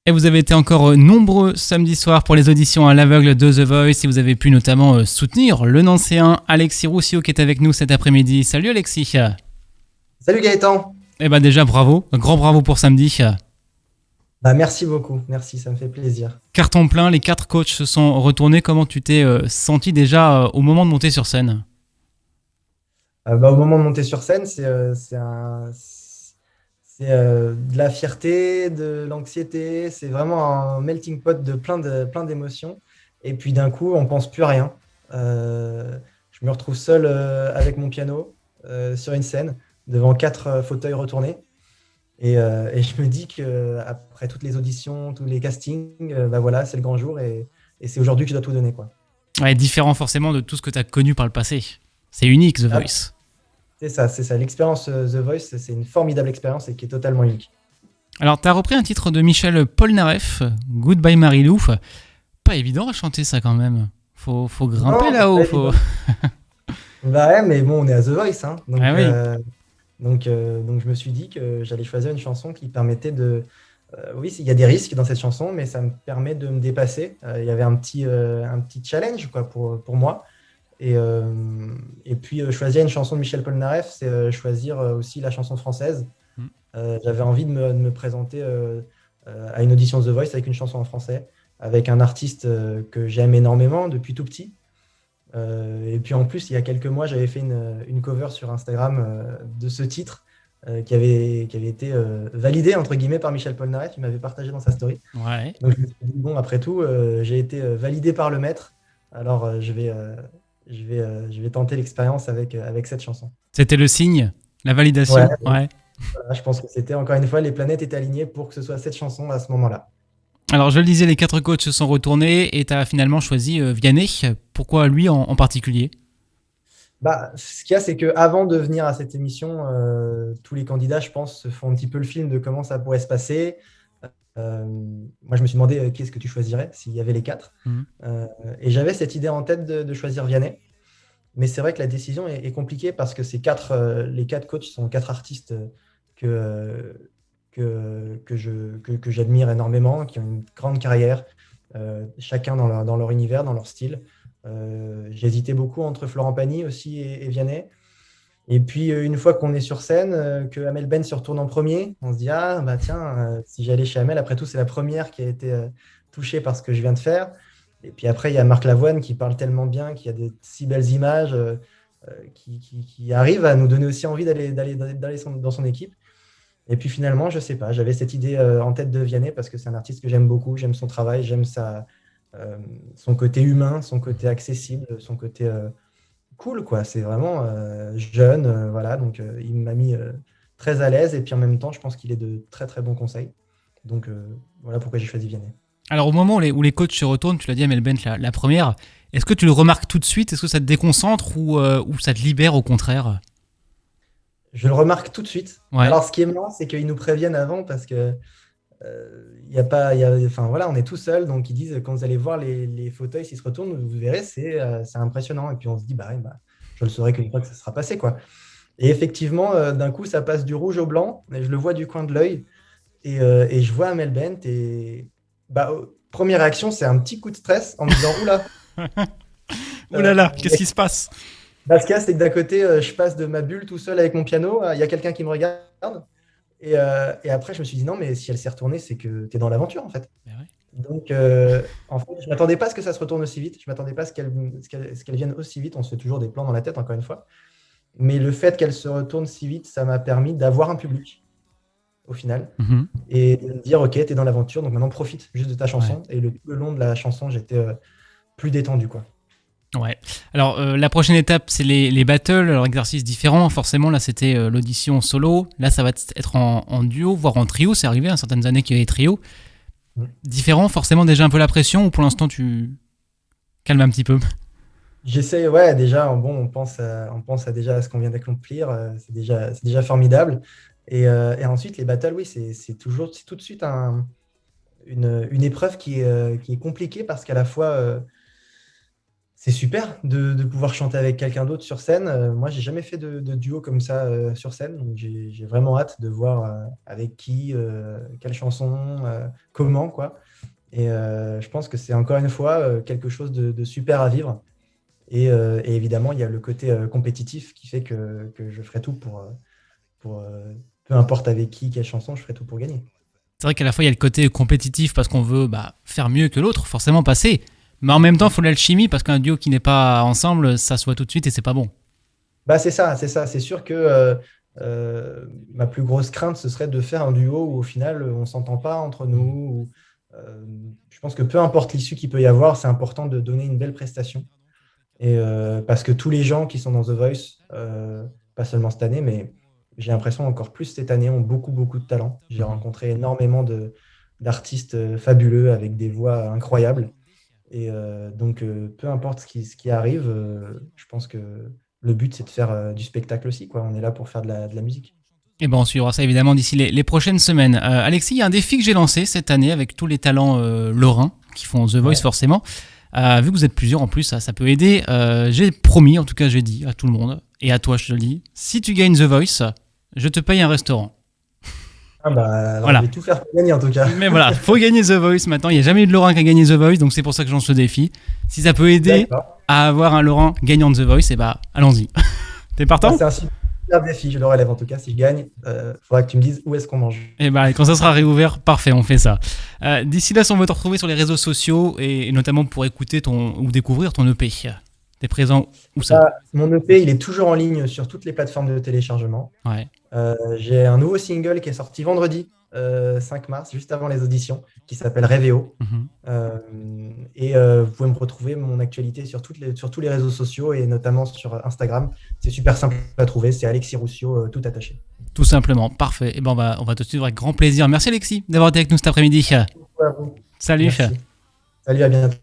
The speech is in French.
Et vous avez été encore nombreux samedi soir pour les auditions à l'aveugle de The Voice et vous avez pu notamment soutenir le Nancéen Alexis Roussio qui est avec nous cet après-midi. Salut Alexis. Salut Gaëtan. Eh ben déjà bravo, un grand bravo pour samedi. Bah, merci beaucoup, merci, ça me fait plaisir. Carton plein, les 4 coachs se sont retournés. Comment tu t'es senti déjà au moment de monter sur scène? Au moment de monter sur scène, c'est de la fierté, de l'anxiété, c'est vraiment un melting pot de plein d'émotions. Et puis d'un coup, on pense plus à rien. Je me retrouve seul avec mon piano sur une scène, devant 4 fauteuils retournés. Et je me dis que après toutes les auditions, tous les castings, bah voilà, c'est le grand jour et c'est aujourd'hui que je dois tout donner, quoi. Ouais, différent forcément de tout ce que tu as connu par le passé. C'est unique The Ah, Voice. c'est ça, c'est ça. L'expérience The Voice, c'est une formidable expérience et qui est totalement unique. Alors tu as repris un titre de Michel Polnareff, Goodbye Marilou. Pas évident à chanter ça quand même. Faut grimper Non, c'est pas là-haut. évident. Bah ouais, mais bon, on est à The Voice, hein. Ah Donc, oui. je me suis dit que j'allais choisir une chanson qui permettait de. Oui, il y a des risques dans cette chanson, mais ça me permet de me dépasser. Il y avait un petit challenge quoi, pour moi. Et, euh, et puis, choisir une chanson de Michel Polnareff, c'est choisir aussi la chanson française. J'avais envie de me présenter à une audition The Voice avec une chanson en français, avec un artiste que j'aime énormément depuis tout petit. Et puis en plus, il y a quelques mois, j'avais fait une cover sur Instagram de ce titre qui avait été validé entre guillemets par Michel Polnareff. Il m'avait partagé dans sa story. Ouais. Donc je me suis dit, bon, après tout, j'ai été validé par le maître. Alors je vais tenter l'expérience avec cette chanson. C'était le signe, la Ouais, validation. Ouais. voilà, je pense que c'était encore une fois, les planètes étaient alignées pour que ce soit cette chanson à ce moment-là. Alors je le disais, les 4 coachs se sont retournés et tu as finalement choisi Vianney. Pourquoi lui en particulier? Bah, ce qu'il y a, c'est qu'avant de venir à cette émission, tous les candidats, je pense, se font un petit peu le film de comment ça pourrait se passer. Euh, Moi, je me suis demandé qu'est-ce que tu choisirais s'il y avait les 4. Mhm. Euh, et j'avais cette idée en tête de choisir Vianney. Mais c'est vrai que la décision est compliquée parce que les 4 coachs sont 4 artistes que, euh, que j'admire énormément, qui ont une grande carrière, chacun dans leur univers, dans leur style. J'hésitais beaucoup entre Florent Pagny aussi et Vianney. Et puis, une fois qu'on est sur scène, que Amel Ben se retourne en premier, on se dit, ah, bah tiens, si j'allais chez Amel, après tout, c'est la première qui a été touchée par ce que je viens de faire. Et puis après, il y a Marc Lavoine qui parle tellement bien, qui a de si belles images, qui arrive à nous donner aussi envie dans son équipe. Et puis finalement, je sais pas, j'avais cette idée en tête de Vianney parce que c'est un artiste que j'aime beaucoup, j'aime son travail, euh, son côté humain, son côté accessible, son côté cool, quoi. C'est vraiment jeune, voilà. Donc, il m'a mis très à l'aise. Et puis en même temps, je pense qu'il est de très très bons conseils. Donc, voilà pourquoi j'ai choisi Vianney. Alors au moment où les coachs se retournent, tu l'as dit à Melbent la première, est-ce que tu le remarques tout de suite? Est-ce que ça te déconcentre ou ça te libère au contraire? Je le remarque tout de suite. Ouais. Alors, ce qui est marrant, c'est qu'ils nous préviennent avant parce que il y a pas, il y a, enfin voilà, on est tout seul. Donc, ils disent quand vous allez voir les fauteuils s'ils se retournent, vous verrez, c'est impressionnant. Et puis, on se dit, bah, ouais, bah, je le saurai qu'une fois que ça sera passé, quoi. Et effectivement, d'un coup, ça passe du rouge au blanc. Et je le vois du coin de l'œil. Et je vois Amel Bent et bah, première réaction, c'est un petit coup de stress en me disant oula. Oh là là, qu'est-ce qui se passe? Bah, ce qu'il y a, c'est que d'un côté, je passe de ma bulle tout seul avec mon piano, il y a quelqu'un qui me regarde. Et après, je me suis dit non, mais si elle s'est retournée, c'est que tu es dans l'aventure en fait. Ben ouais. Donc, en fait, je ne m'attendais pas à ce que ça se retourne aussi vite. Je ne m'attendais pas à ce qu'elle vienne aussi vite. On se fait toujours des plans dans la tête, encore une fois. Mais le fait qu'elle se retourne si vite, ça m'a permis d'avoir un public au final. Mhm. Et de me dire, ok, t'es dans l'aventure, donc maintenant profite juste de ta Ouais. chanson. Et tout le long de la chanson, j'étais plus détendu, quoi. Ouais. Alors la prochaine étape, c'est les battles, alors exercice différent. Forcément, là, c'était l'audition solo. Là, ça va être en duo, voire en trio. C'est arrivé à certaines années qu'il y avait des trios. Mm. Différent, forcément, déjà un peu la pression ou pour l'instant, tu calmes un petit peu? J'essaie, ouais, déjà, bon, on pense à déjà à ce qu'on vient d'accomplir, c'est déjà formidable. Et ensuite, les battles, oui, c'est tout de suite une épreuve qui est compliquée parce qu'à la fois, C'est super de pouvoir chanter avec quelqu'un d'autre sur scène. Moi, j'ai jamais fait de duo comme ça sur scène, donc j'ai vraiment hâte de voir avec qui, quelle chanson, comment, quoi. Et je pense que c'est encore une fois quelque chose de super à vivre. Et évidemment, il y a le côté compétitif qui fait que je ferai tout pour peu importe avec qui, quelle chanson, je ferai tout pour gagner. C'est vrai qu'à la fois il y a le côté compétitif parce qu'on veut faire mieux que l'autre, forcément passer. Mais en même temps, il faut l'alchimie parce qu'un duo qui n'est pas ensemble, ça se voit tout de suite et c'est pas bon. Bah, c'est ça, c'est ça. C'est sûr que ma plus grosse crainte, ce serait de faire un duo où au final, on ne s'entend pas entre nous. Je pense que peu importe l'issue qu'il peut y avoir, c'est important de donner une belle prestation. Et parce que tous les gens qui sont dans The Voice, pas seulement cette année, mais j'ai l'impression encore plus cette année, ont beaucoup, beaucoup de talent. J'ai Mhm. rencontré énormément d'artistes fabuleux avec des voix incroyables. Et donc, peu importe ce qui arrive, je pense que le but, c'est de faire du spectacle aussi, quoi. On est là pour faire de la musique. Et ben on suivra ça évidemment d'ici les prochaines semaines. Alexis, il y a un défi que j'ai lancé cette année avec tous les talents lorrains qui font The Voice Ouais. forcément. Vu que vous êtes plusieurs en plus, ça peut aider. J'ai promis, en tout cas j'ai dit à tout le monde, et à toi je te le dis, si tu gagnes The Voice, je te paye un restaurant. Ah bah, alors, je Voilà. vais tout faire pour gagner, en tout cas. Mais voilà, faut gagner The Voice maintenant. Il n'y a jamais eu de Lorrain qui a gagné The Voice, donc c'est pour ça que je lance ce défi. Si ça peut aider D'accord. à avoir un Lorrain gagnant de The Voice, et bah allons-y. T'es Bah, partant? c'est un super défi, je le relève en tout cas. Si je gagne, il faudra que tu me dises où est-ce qu'on mange. Et bah quand ça sera réouvert, parfait, on fait ça. D'ici là, si on veut te retrouver sur les réseaux sociaux et notamment pour écouter ou découvrir ton EP, t'es présent où ça? Mon EP, il est toujours en ligne sur toutes les plateformes de téléchargement. Ouais. J'ai un nouveau single qui est sorti vendredi, 5 mars, juste avant les auditions, qui s'appelle Révéo. Mhm. Et vous pouvez me retrouver mon actualité sur tous les réseaux sociaux et notamment sur Instagram. C'est super simple à trouver, c'est Alexis Roussio, tout attaché. Tout simplement, parfait. Et ben on va te suivre avec grand plaisir. Merci Alexis d'avoir été avec nous cet après-midi. Beaucoup à vous. Salut. Merci. Salut, à bientôt.